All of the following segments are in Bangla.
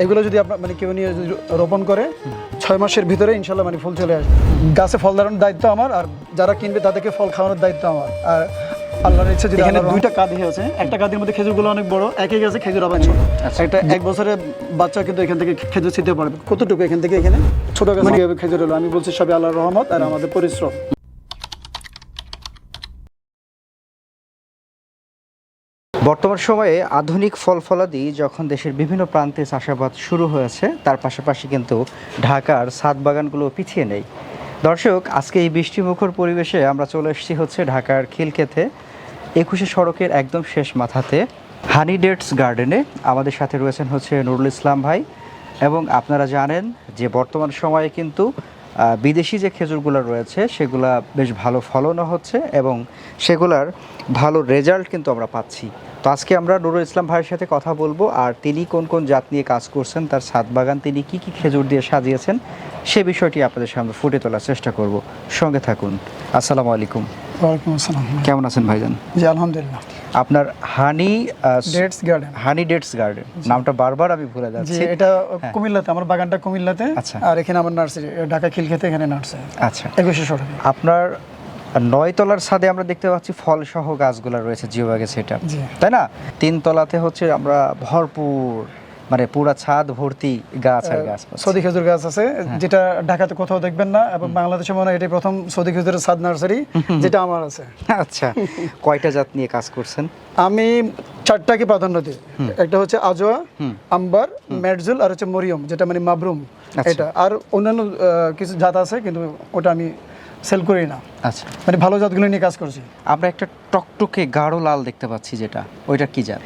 এগুলো যদি আপনার মানে কেউ নিয়ে যদি রোপণ করে 6 মাসের ভিতরে ইনশাল্লাহ মানে ফুল চলে আসবে। গাছে ফল দাঁড়ানোর দায়িত্ব আমার, আর যারা কিনবে তাদেরকে ফল খাওয়ানোর দায়িত্ব আমার। আর আল্লাহর ইচ্ছা যদি এখানে দুইটা কাঁদি আছে, একটা কাঁদির মধ্যে খেজুরগুলো অনেক বড়, একই গাছে খেজুর আবার ছোট। একটা 1 বছরের বাচ্চা কিন্তু এখান থেকে খেজুর ছিটতে পারবে। কতটুকু এখানে ছোট গাছ মানে খেজুর হলো, আমি বলছি সবই আল্লাহর রহমত আর আমাদের পরিশ্রম। বর্তমান সময়ে আধুনিক ফল ফলাদি যখন দেশের বিভিন্ন প্রান্তে চাষাবাদ শুরু হয়েছে, তার পাশাপাশি কিন্তু ঢাকার ছাদ বাগানগুলো পিছিয়ে নেই। দর্শক, আজকে এই বৃষ্টিমুখর পরিবেশে আমরা চলে এসেছি হচ্ছে ঢাকার খিলক্ষেতে 21শে সড়কের একদম শেষ মাথাতে হানি ডেটস গার্ডেনে। আমাদের সাথে রয়েছেন হচ্ছে নুরুল ইসলাম ভাই। এবং আপনারা জানেন যে বর্তমান সময়ে কিন্তু বিদেশি যে খেজুরগুলো রয়েছে সেগুলা বেশ ভালো ফলনও হচ্ছে এবং সেগুলার ভালো রেজাল্ট কিন্তু আমরা পাচ্ছি। তো আজকে আমরা নুরুল ইসলাম ভাইয়ের সাথে কথা বলবো, আর তিনি কোন কোন জাত নিয়ে কাজ করছেন, তার ছাদ বাগান তিনি কি কি খেজুর দিয়ে সাজিয়েছেন সে বিষয়টি আপনাদের সামনে ফুটে তোলার চেষ্টা করব। সঙ্গে থাকুন। আসসালামু আলাইকুম। ওয়ালাইকুম আসসালাম। কেমন আছেন ভাইজান? জি আলহামদুলিল্লাহ। আপনার হানি ডেটস গার্ডেন নামটা বারবার আমি ভুলে যাচ্ছি। এটা কুমিল্লাতে, আমার বাগানটা কুমিল্লাতে। আচ্ছা। আর এখানে আমার নার্সারি ঢাকা খিলক্ষেতে, এখানে নার্সারি। আচ্ছা। 21শে সড়কে আপনার 9 তলার ছাদে আমরা দেখতে পাচ্ছি ফল সহ গাছগুলো রয়েছে জিওব্যাগে সেটআপ, তাই না? 3 তলাতে হচ্ছে আমরা ভরপুর মানে পুরো ছাদ ভর্তি গাছ আর গাছ। সৌদি খেজুর গাছ আছে যেটা ঢাকাতে কোথাও দেখবেন না, এবং বাংলাদেশে মনে হয় এটাই প্রথম সৌদি খেজুরের ছাদ নার্সারি যেটা আমার আছে। আচ্ছা, কয়টা জাত নিয়ে কাজ করছেন? আমি 4টাকে প্রাধান্য দিই। একটা হচ্ছে আজোয়া, আম্বার, মেডজুল আর হচ্ছে মরিয়ম, যেটা মানে মাবরুম। এটা আর অন্যান্য কিছু জাত আছে, কিন্তু ওটা আমি সেল করি না। আচ্ছা, মানে ভালো জাতগুলো নিয়ে কাজ করছি। আমরা একটা টকটকে গাঢ় লাল দেখতে পাচ্ছি, যেটা ওইটা কি জাত?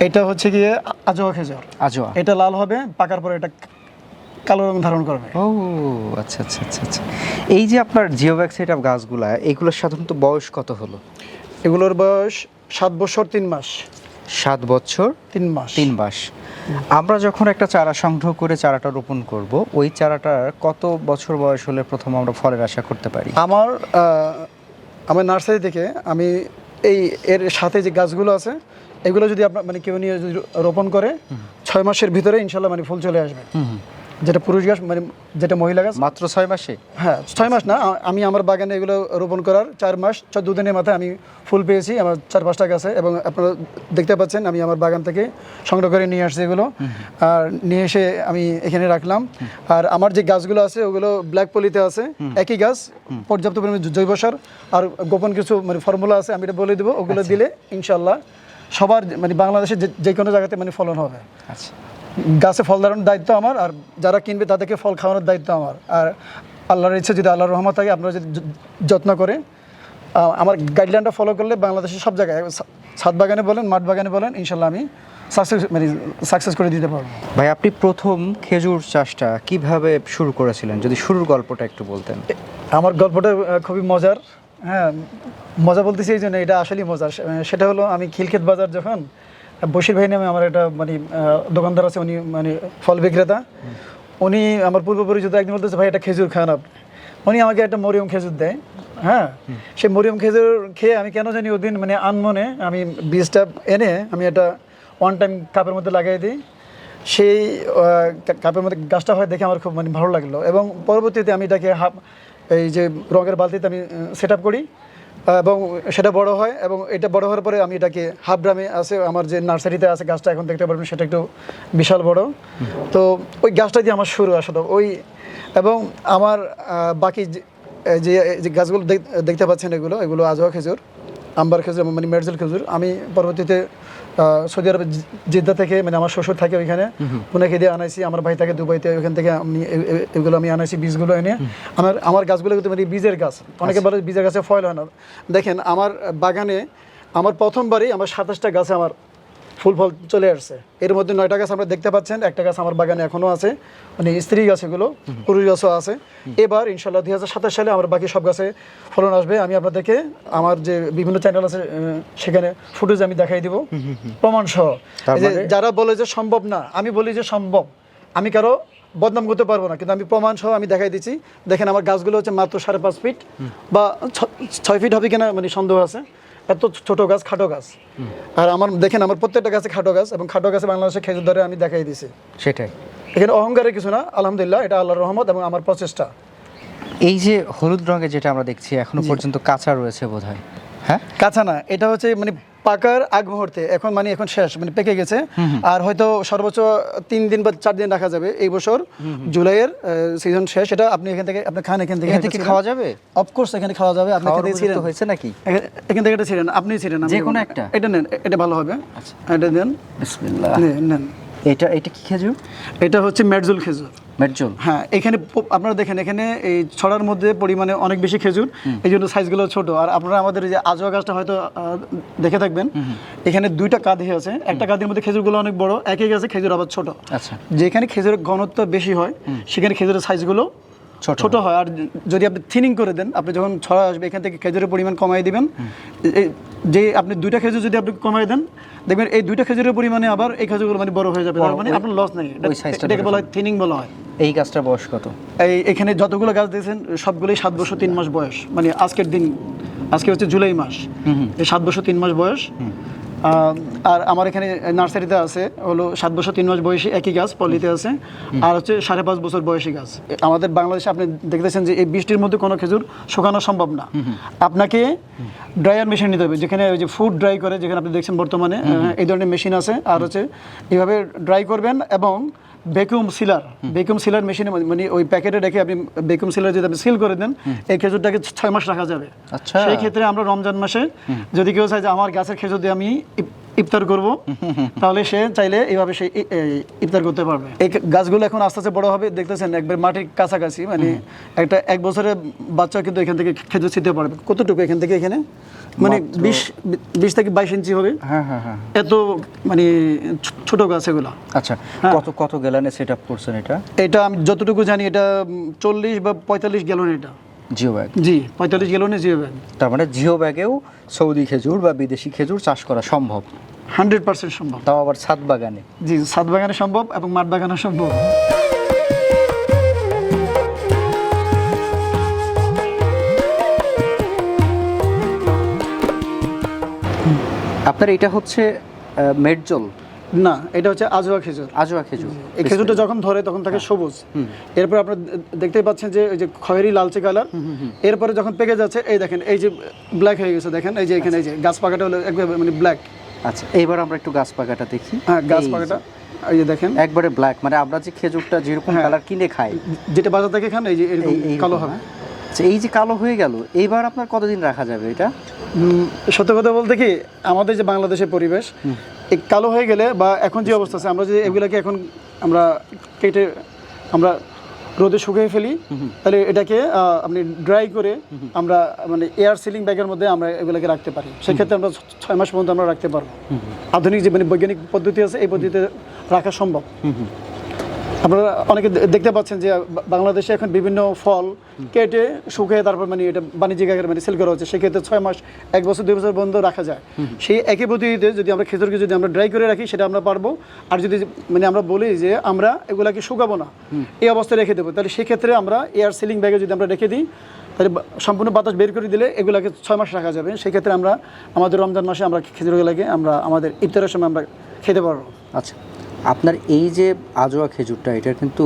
এটা হচ্ছে গিয়ে আজোয়া খেজুর। আজোয়া। এটা লাল হবে, পাকার পরে এটা কালো রং ধারণ করবে। ও আচ্ছা আচ্ছা আচ্ছা আচ্ছা। এই যে আপনার জিওব্যাগ সেটআপ গাছগুলা, এগুলোর সাধারণত বয়স কত হলো? এগুলোর বয়স 7 বছর 3 মাস। 7 বছর 3 মাস। আমরা যখন একটা চারা সংগ্রহ করে চারাটা রোপণ করব, ওই চারাটার কত বছর বয়স হলে প্রথম আমরা ফলের আশা করতে পারি? আমার নার্সারি থেকে আমি এর সাথে যে গাছগুলো আছে এগুলো যদি আপনার মানে কেউ নিয়ে যদি রোপণ করে 6 মাসের ভিতরে ইনশাল্লাহ মানে ফুল চলে আসবে। যেটা পুরুষ গাছ মানে যেটা মহিলা গাছ মাত্র 6 মাসে? হ্যাঁ, 6 মাস না, আমি আমার বাগানে এগুলো রোপণ করার 4 মাস 14 দিনের মাথায় আমি ফুল পেয়েছি আমার 4-5টা গাছে। এবং আপনারা দেখতে পাচ্ছেন আমি আমার বাগান থেকে সংগ্রহ করে নিয়ে আসছি এগুলো, আর নিয়ে এসে আমি এখানে রাখলাম। আর আমার যে গাছগুলো আছে ওগুলো ব্ল্যাক পলিতে আছে, একই গাছ, পর্যাপ্ত পরিমাণে জৈব সার আর গোপন কিছু মানে ফর্মুলা আছে, আমি এটা বলে দেবো। ওগুলো দিলে ইনশাল্লাহ সবার মানে বাংলাদেশের যে কোনো জায়গাতে মানে ফলন হবে। আচ্ছা, গাছে ফল দাঁড়ানোর দায়িত্ব আমার, আর যারা কিনবে তাদেরকে ফল খাওয়ানোর দায়িত্ব আমার। আর আল্লাহর ইচ্ছা যদি আল্লাহর রহমত থাকে, আপনারা যদি যত্ন করে আমার গাইডলাইনটা ফলো করলে বাংলাদেশের সব জায়গায় ছাদ বাগানে বলেন, মাঠ বাগানে বলেন, ইনশাল্লাহ আমি সাকসেস করে দিতে পারবো। ভাই, আপনি প্রথম খেজুর চাষটা কিভাবে শুরু করেছিলেন, যদি শুরুর গল্পটা একটু বলতেন। আমার গল্পটা খুবই মজার। হ্যাঁ, মজা বলতেছি এই জন্য, এটা আসলেই মজার। সেটা হলো আমি খিলক্ষেত বাজার যখন বশির ভাই নামে আমার একটা মানে দোকানদার আছে, উনি মানে ফল বিক্রেতা। উনি আমার পূর্ব পরিচিত, একদিন বলতেছে ভাই একটা খেজুর খান আপনি। উনি আমাকে একটা মরিয়ম খেজুর দেয়। হ্যাঁ, সেই মরিয়ম খেজুর খেয়ে আমি কেন জানি ওদিন মানে আনমনে আমি বীজটা এনে আমি একটা ওয়ান টাইম কাপের মধ্যে লাগাই দিই। সেই কাপের মধ্যে গাছটা হয় দেখে আমার খুব মানে ভালো লাগলো, এবং পরবর্তীতে আমি এটাকে এই যে রঙের বালতিতে আমি সেট আপ করি, এবং সেটা বড় হয়। এবং এটা বড় হওয়ার পরে আমি এটাকে হাফ ড্রামে আছে, আমার যে নার্সারিতে আছে গাছটা এখন দেখতে পারবেন, সেটা একটু বিশাল বড়। তো ওই গাছটা দিয়ে আমার শুরু আসলে ওই। এবং আমার বাকি যে গাছগুলো দেখতে পাচ্ছেন এগুলো আজোয়া খেজুর, আম্বার খেজুর মানে মেডজেল খেজুর। আমি পরবর্তীতে সৌদি আরব জিদ্দা থেকে, মানে আমার শ্বশুর থাকে ওইখানে, ওনাকে দিয়ে আনাইছি। আমার ভাই থাকে দুবাইতে, ওইখান থেকে এগুলো আমি আনাইছি বীজগুলো এনে। আমার গাছগুলো কিন্তু মানে বীজের গাছ। অনেকে বলে বীজের গাছে ফল হয় না। দেখেন আমার বাগানে আমার প্রথমবারই আমার 27টা গাছে আমার ফুল ফল চলে আসছে। এর মধ্যে 9টা গাছ আমরা দেখতে পাচ্ছেন, একটা গাছ আমার বাগানে এখনও আছে, মানে স্ত্রী গাছ, এগুলো পুরুষ গাছও আছে। এবার ইনশাল্লাহ 2027 সালে আমার বাকি সব গাছে ফলন আসবে। আমি আপনাদেরকে আমার যে বিভিন্ন চ্যানেল আছে সেখানে ফুটেজ আমি দেখাই দিব প্রমাণ সহ। যারা বলে যে সম্ভব না, আমি বলি যে সম্ভব। আমি কারো বদনাম করতে পারবো না, কিন্তু আমি প্রমাণ সহ আমি দেখাই দিচ্ছি। দেখেন আমার গাছগুলো হচ্ছে মাত্র 5.5 ফিট বা 6 ফিট হবে কিনা মানে সন্দেহ আছে, এত ছোট গাছ, খাটো গাছ। আর আমার দেখেন আমার প্রত্যেকটা গাছে খাটো গাছ, এবং খাটো গাছে বাংলাদেশে খেজুর ধরে আমি দেখাই দিছি। সেটাই এখানে অহংকারের কিছু না, আলহামদুলিল্লাহ, এটা আল্লাহর রহমত এবং আমার প্রচেষ্টা। এই যে হলুদ রঙের যেটা আমরা দেখছি এখনো পর্যন্ত কাঁচা রয়েছে বোধহয়, হ্যাঁ? কাঁচা না, এটা হচ্ছে মানে পাকার আগ মুহূর্তে, এখন মানে এখন শেষ, মানে পেকে গেছে। আর হয়তো সর্বোচ্চ 3 দিন বা 4 দিন রাখা যাবে। এই বছর জুলাইয়ের সিজন শেষ। এটা আপনি এখান থেকে আপনি খান, এখান থেকে খাওয়া যাবে? অফকোর্স এখানে খাওয়া যাবে। আপনি এখান থেকে ছিলেন হয়েছে নাকি? এখান থেকে এটা ছিলেন, আপনি ছিলেন, যে কোনো একটা। এটা নেন, এটা ভালো হবে। আচ্ছা, এটা দেন, বিসমিল্লাহ। নেন। এটা কি খেজুর? এটা হচ্ছে মেডজুল খেজুর। মেডজুল, হ্যাঁ। এখানে আপনারা দেখেন, এখানে এই ছড়ার মধ্যে পরিমাণে অনেক বেশি খেজুর, এই জন্য সাইজগুলো ছোট। আর আপনারা আমাদের এই যে আজওয়া গাছটা হয়তো দেখে থাকবেন, এখানে 2টা কাঁধি আছে। একটা কাঁধির মধ্যে খেজুরগুলো অনেক বড়, একই গাছে খেজুর আবার ছোট। আচ্ছা, যেখানে যেখানে খেজুরের ঘনত্ব বেশি হয় সেখানে খেজুরের সাইজগুলো ছোট হয়। আর যদি আপনি থিনিং করে দেন, আপনি যখন ছড়া আসবে এখান থেকে খেজুরের পরিমাণ কমাই দিবেন। যে আপনি 2টা খেজুর যদি আপনি কমাই দেন, দেখবেন এই 2টা খেজুরের পরিমাণে আবার এই খেজুরগুলো মানে বড় হয়ে যাবে। তার মানে আপনার লস নেই। এটাকে বলা হয় থিনিং বলা হয়। এই গাছটার বয়স কত? এখানে যতগুলো গাছ দিয়েছেন সবগুলোই 7 বছর 3 মাস বয়স। মানে আজকের দিন, আজকে হচ্ছে জুলাই মাস, এই 7 বছর 3 মাস বয়স। আর আমার এখানে নার্সারিতে আছে হলো 7 বছর 3 মাস বয়সী একই গাছ, পলিতে আছে। আর হচ্ছে 5.5 বছর বয়সী গাছ। আমাদের বাংলাদেশে আপনি দেখতেছেন যে এই বৃষ্টির মধ্যে কোনো খেজুর শুকানো সম্ভব না। আপনাকে ড্রায়ার মেশিন নিতে হবে, যেখানে ওই যে ফুড ড্রাই করে, যেখানে আপনি দেখছেন বর্তমানে এই ধরনের মেশিন আছে। আর হচ্ছে এইভাবে ড্রাই করবেন এবং ভ্যাকুয়াম সিলার মেশিনে মানে ওই প্যাকেটে রেখে আপনি ভ্যাকুয়াম সিলার যদি আপনি সিল করে দেন, এই খেজুরটাকে 6 মাস রাখা যাবে। আচ্ছা, সেই ক্ষেত্রে আমরা রমজান মাসে যদি কেউ চায় যে আমার গাছের খেজুর দিয়ে আমি ইফতার করব, তাহলে সে চাইলে এইভাবে সে ইফতার করতে পারবে। এই গাছগুলো এখন আস্তে আস্তে বড় হবে, দেখতেছেন একবার মাটির কাছাকাছি। মানে একটা 1 বছরের বাচ্চা কিন্তু এখান থেকে খেজুর ছিঁড়তে পারবে। কতটুকু এখান থেকে এখানে, মানে 20 থেকে 22 ইঞ্চি হবে। হ্যাঁ হ্যাঁ হ্যাঁ, এত মানে ছোট গাছ এগুলো। আচ্ছা, কত গ্যালনে সেট আপ করছেন এটা? এটা আমি যতটুকু জানি এটা 40 বা 45 গ্যালন। এটা জিও ব্যাগ? জি, 45 গ্যালনে জিও ব্যাগ। তার মানে জিও ব্যাগেও সৌদি খেজুর বা বিদেশি খেজুর চাষ করা সম্ভব? 100% সম্ভব। তাও আবার ছাদ বাগানে? জি, ছাদ বাগানে সম্ভব এবং মাঠ বাগানে সম্ভব। আপনার এটা হচ্ছে মেডজল না, এটা হচ্ছে আজওয়া খেজুর। আজওয়া খেজুর। এই খেজুরটা যখন ধরে তখন থাকে সবুজ। এরপর আপনারা দেখতেই পাচ্ছেন যে ওই যে খয়েরি লালচে কালার। এরপরে যখন পেকে যাচ্ছে, এই দেখেন এই যে ব্ল্যাক হয়ে গেছে, দেখেন এই যে এখানে এই যে গাছ পাকাটা হলো একবার মানে ব্ল্যাক। আচ্ছা, এইবার আমরা একটু গাছ পাকাটা দেখি। হ্যাঁ, গাছ পাকাটা এই যে দেখেন একবারে ব্ল্যাক। মানে আমরা যে খেজুরটা যেরকম কালার কিনে খাই, যেটা বাজার থেকে খান, এই যে এরকম কালো হবে। আচ্ছা, এই যে কালো হয়ে গেল, এইবার আপনার কতদিন রাখা যাবে এটা? সত্য কথা বলতে কি, আমাদের যে বাংলাদেশের পরিবেশ, এই কালো হয়ে গেলে বা এখন যে অবস্থা আছে, আমরা যদি এগুলাকে এখন আমরা কেটে আমরা রোদে শুকিয়ে ফেলি, তাহলে এটাকে আপনি ড্রাই করে আমরা মানে এয়ার সিলিং ব্যাগের মধ্যে আমরা এগুলোকে রাখতে পারি। সেক্ষেত্রে আমরা 6 মাস পর্যন্ত আমরা রাখতে পারবো। আধুনিক যে মানে বৈজ্ঞানিক পদ্ধতি আছে, এই পদ্ধতিতে রাখা সম্ভব। আপনারা অনেকে দেখতে পাচ্ছেন যে বাংলাদেশে এখন বিভিন্ন ফল কেটে শুকিয়ে তারপর মানে এটা বাণিজ্যিক আকারে মানে সেল করা হচ্ছে। সেক্ষেত্রে 6 মাস, 1 বছর, 2 বছর বন্ধ রাখা যায়। সেই একই পদ্ধতিতে যদি আমরা খেজুরকে যদি আমরা ড্রাই করে রাখি, সেটা আমরা পারবো। আর যদি মানে আমরা বলি যে আমরা এগুলাকে শুকাবো না, এই অবস্থায় রেখে দেবো, তাহলে সেক্ষেত্রে আমরা এয়ার সিলিং ব্যাগে যদি আমরা রেখে দিই, তাহলে সম্পূর্ণ বাতাস বের করে দিলে এগুলাকে 6 মাস রাখা যাবে। সেক্ষেত্রে আমরা আমাদের রমজান মাসে আমরা খেজুরগুলোকে আমরা আমাদের ইফতারের সময় আমরা খেতে পারবো। আচ্ছা, আপনার এই যে আজওয়া খেজুরটা, এটার কিন্তু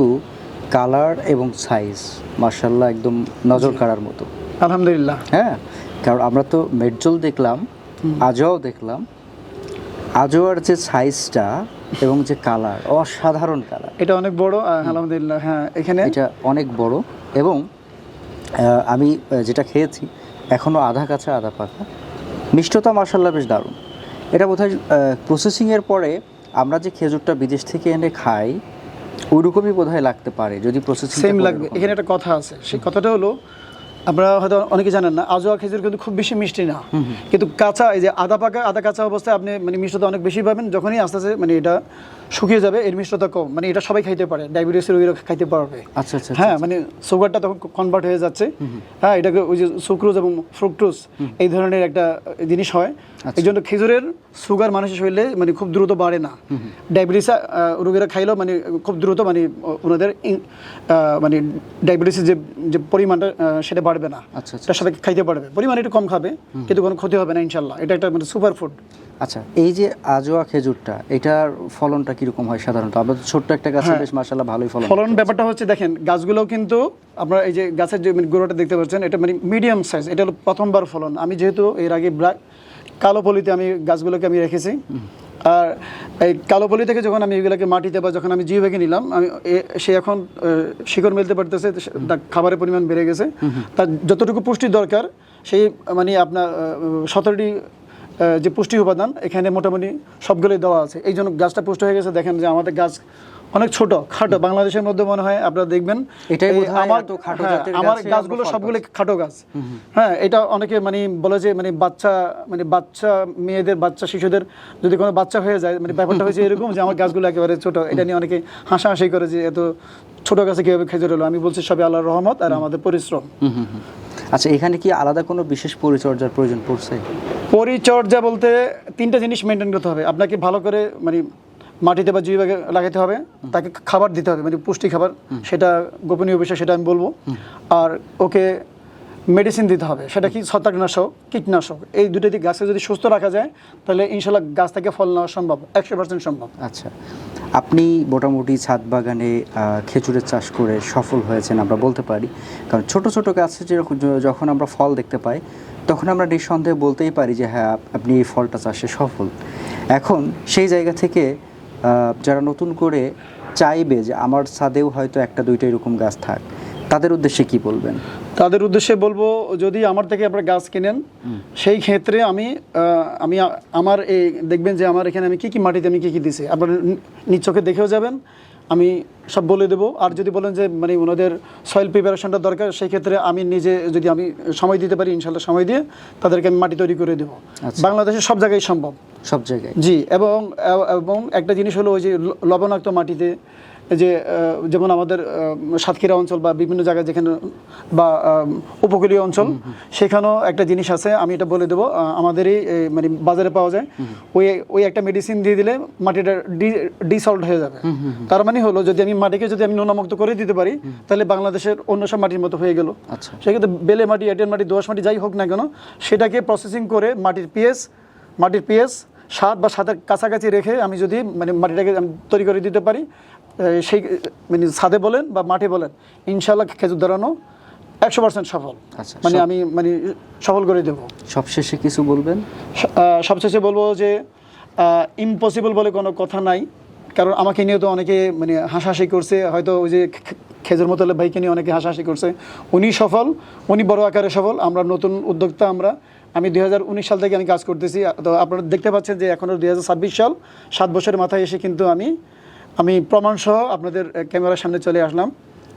কালার এবং সাইজ মাশাআল্লাহ একদম নজর কাড়ার মতো। আলহামদুলিল্লাহ। হ্যাঁ, কারণ আমরা তো মেডজল দেখলাম, আজওয়াও দেখলাম। আজওয়ার যে সাইজটা এবং যে কালার, অসাধারণ কালার। এটা অনেক বড়, আলহামদুলিল্লাহ। হ্যাঁ, এখানে এটা অনেক বড় এবং আমি যেটা খেয়েছি এখনও আধা কাঁচা আধা পাকা। মিষ্টতা মাশাআল্লাহ বেশ দারুণ। এটা বোধহয় প্রসেসিংয়ের পরে আমরা যে খেজুরটা বিদেশ থেকে এনে খাই ওইরকমই বোধহয় লাগতে পারে, যদি প্রসেসিং সেম লাগবে। এখানে একটা কথা আছে, সেই কথাটা হলো, আপনারা হয়তো অনেকে জানেন না, আজওয়া খেজুর কিন্তু খুব বেশি মিষ্টি না, কিন্তু কাঁচা এই যে আধা পাকা আধা কাঁচা অবস্থায় আপনি মানে মিষ্টতা অনেক বেশি পাবেন। যখনই আস্তে আস্তে মানে এটা শুকিয়ে যাবে, এর মিষ্টতা কম, মানে এটা সবাই খাইতে পারে, ডায়াবেটিসের রোগীরা খাইতে পারবে। আচ্ছা আচ্ছা, হ্যাঁ, মানে সুগারটা তখন কনভার্ট হয়ে যাচ্ছে। হ্যাঁ, এটাকে ওই যে সুক্রোজ এবং ফ্রুক্টোজ এই ধরনের একটা জিনিস হয়। এই জন্য খেজুরের সুগার মানুষের শরীরে মানে খুব দ্রুত বাড়ে না। ডায়াবেটিস রোগীরা খাইলেও মানে খুব দ্রুত মানে ওনাদের মানে ডায়াবেটিসের যে পরিমাণটা সেটা বাড়ে বাড়বে না, আচ্ছা আচ্ছা এটার সাথে খাইতে পারবে, পরিমাণ একটু কম খাবে কিন্তু কোনো ক্ষতি হবে না ইনশাল্লাহ। এটা একটা মানে সুপার ফুড। আচ্ছা, এই যে আজোয়া খেজুরটা, এটার ফলনটা কিরকম হয় সাধারণত? আমাদের ছোট্ট একটা গাছে বেশ মাশাআল্লাহ ভালোই ফলন ব্যাপারটা হচ্ছে দেখেন গাছগুলো কিন্তু আপনারা এই যে গাছের যে গোড়াটা দেখতে পাচ্ছেন এটা মানে মিডিয়াম সাইজ, এটা হলো প্রথমবার ফলন। আমি যেহেতু এর আগে কালো পলিতে আমি গাছগুলোকে আমি রেখেছি, আর এই কালো পলি থেকে যখন আমি এগুলোকে মাটিতে বা যখন আমি জিও ব্যাগে নিলাম, আমি সে এখন শিকড় মেলতে পারতেছে, তার খাবারের পরিমাণ বেড়ে গেছে, তার যতটুকু পুষ্টি দরকার সেই মানে আপনার 17টি যে পুষ্টি উপাদান এখানে মোটামুটি সবগুলোই দেওয়া আছে, এই জন্য গাছটা পুষ্ট হয়ে গেছে। দেখেন যে আমাদের গাছ অনেক ছোট খাটো, বাংলাদেশের মধ্যে মনে হয় আপনারা দেখবেন আমার গাছগুলো সবগুলো খাটো গাছ। হ্যাঁ, এটা অনেকে মানে বলে যে মানে বাচ্চা মেয়েদের, বাচ্চা শিশুদের যদি কোনো বাচ্চা হয়ে যায়, মানে ব্যাপারটা হয়েছে এরকম যে আমার গাছগুলো একেবারে ছোট। এটা নিয়ে অনেকে হাসাহাসি করে যে এত ছোট গাছে কীভাবে খেজুর হলো। আমি বলছি সবই আল্লাহর রহমত আর আমাদের পরিশ্রম। আচ্ছা, এখানে কি আলাদা কোনো বিশেষ পরিচর্যার প্রয়োজন পড়ছে? পরিচর্যা বলতে 3টা জিনিস মেনটেন করতে হবে আপনাকে। ভালো করে মানে মাটিতে বা জিও ব্যাগে লাগাতে হবে, তাকে খাবার দিতে হবে মানে পুষ্টি খাবার, সেটা গোপনীয় বিষয়, সেটা আমি বলবো। আর ওকে মেডিসিন দিতে হবে, সেটা কি ছত্রাকনাশক, কীটনাশক। এই দুটো দিয়ে গাছকে যদি সুস্থ রাখা যায় তাহলে ইনশাল্লাহ গাছ থেকে ফল নেওয়া সম্ভব, 100% সম্ভব। আচ্ছা, আপনি মোটামুটি ছাদ বাগানে খেজুরের চাষ করে সফল হয়েছেন আমরা বলতে পারি, কারণ ছোট ছোট গাছে যখন আমরা ফল দেখতে পাই তখন আমরা নিঃসন্দেহে বলতেই পারি যে হ্যাঁ আপনি এই ফলটা চাষে সফল। এখন সেই জায়গা থেকে যারা নতুন করে চাইবে যে আমার ছাদেও হয়তো 1-2টা এরকম গাছ থাক, তাদের উদ্দেশ্যে কি বলবেন? তাদের উদ্দেশ্যে বলবো, যদি আমার থেকে আপনারা গাছ কিনেন সেই ক্ষেত্রে আমি আমার এই দেখবেন যে আমার এখানে আমি কী মাটিতে আমি কী দিছি, আপনারা নিজ চোখে দেখেও যাবেন, আমি সব বলে দেবো। আর যদি বলেন যে মানে ওনাদের সয়েল প্রিপারেশনটা দরকার, সেই ক্ষেত্রে আমি নিজে যদি আমি সময় দিতে পারি ইনশাল্লাহ সময় দিয়ে তাদেরকে আমি মাটি তৈরি করে দেবো। বাংলাদেশের সব জায়গায় সম্ভব, সব জায়গায়। জি, এবং একটা জিনিস হলো ওই যে লবণাক্ত মাটিতে যে যেমন আমাদের সাতক্ষীরা অঞ্চল বা বিভিন্ন জায়গায় যেখানে বা উপকূলীয় অঞ্চল, সেখানেও একটা জিনিস আছে, আমি এটা বলে দেবো, আমাদেরই মানে বাজারে পাওয়া যায়। ওই একটা মেডিসিন দিয়ে দিলে মাটিটা ডিসল্ট হয়ে যাবে। তার মানে হলো যদি আমি মাটিকে যদি আমি নোনামুক্ত করে দিতে পারি তাহলে বাংলাদেশের অন্য সব মাটির মতো হয়ে গেল। সেক্ষেত্রে বেলে মাটি, এঁটেল মাটি, দোআঁশ মাটি যাই হোক না কেন, সেটাকে প্রসেসিং করে মাটির পিএইচ 7 বা 7-এর কাছাকাছি রেখে আমি যদি মানে মাটিটাকে আমি তৈরি করে দিতে পারি, সেই মানে ছাদে বলেন বা মাঠে বলেন ইনশাল্লাহ খেজুর ধরানো 100% সফল। মানে আমি মানে সফল করে দেবো। সবশেষে কিছু বলবেন? সবশেষে বলবো যে ইম্পসিবল বলে কোনো কথা নাই, কারণ আমাকে নিয়ে তো অনেকে মানে হাসাহাসি করছে, হয়তো ওই যে খেজুর মতো ভাইকে নিয়ে অনেকে হাসাহাসি করছে। উনি সফল, উনি বড় আকারে সফল, আমরা নতুন উদ্যোক্তা। আমি 2019 সাল থেকে আমি কাজ করতেছি, তো আপনারা দেখতে পাচ্ছেন যে এখনও 2026 সাল, 7 বছরের মাথায় এসে কিন্তু আমি প্রমাণসহ আপনাদের ক্যামেরার সামনে চলে আসলাম।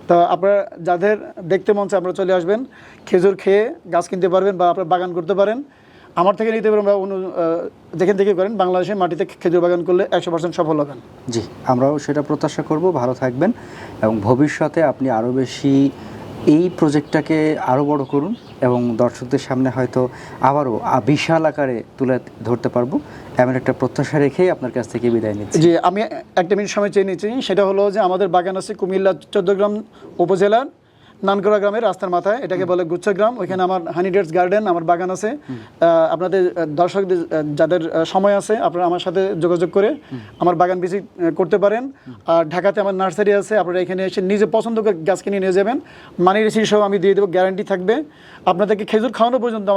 তো আপনারা যাদের দেখতে মন চায় আপনারা চলে আসবেন, খেজুর খেয়ে গাছ কিনতে পারবেন বা আপনারা বাগান করতে পারেন, আমার থেকে নিতে পারেন বা যেখান থেকে করেন। বাংলাদেশে মাটিতে খেজুর বাগান করলে 100% সফল হবেন। জি, আমরাও সেটা প্রত্যাশা করব। ভালো থাকবেন এবং ভবিষ্যতে আপনি আরও বেশি এই প্রজেক্টটাকে আরও বড় করুন এবং দর্শকদের সামনে হয়তো আবারও বিশাল আকারে তুলে ধরতে পারবো, এমন একটা প্রত্যাশা রেখেই আপনার কাছ থেকে বিদায় নিচ্ছি। জি, আমি একটা মিনিট সময় চেয়ে নিচ্ছি। সেটা হলো যে আমাদের বাগান আছে কুমিল্লা 14 গ্রাম উপজেলার নানকরা গ্রামের রাস্তার মাথায়, এটাকে বলে গুচ্ছগ্রাম। ওইখানে আমার হানি ডেটস গার্ডেন আমার বাগান আছে। আপনাদের দর্শকদের যাদের সময় আছে আপনারা আমার সাথে যোগাযোগ করে আমার বাগান ভিজিট করতে পারেন। আর ঢাকাতে আমার নার্সারি আছে, আপনারা এখানে এসে নিজে পছন্দ করে গাছ কিনে নিয়ে যাবেন, মানি রিসিট সহ আমি দিয়ে দেবো, গ্যারান্টি থাকবে। আপনাদেরকে খেজুর খাওয়ানো পর্যন্ত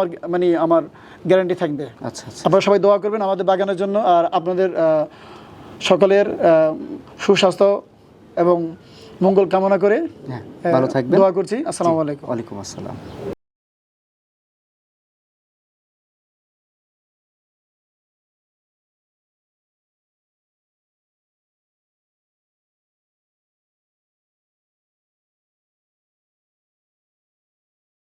আমার গ্যারান্টি থাকবে। আচ্ছা, আপনারা সবাই দোয়া করবেন আমাদের বাগানের জন্য, আর আপনাদের সকলের সুস্বাস্থ্য এবং মঙ্গল কামনা করে ভালো থাকবেন, দোয়া করছি। আসসালামু আলাইকুম। ওয়ালাইকুম আসসালাম।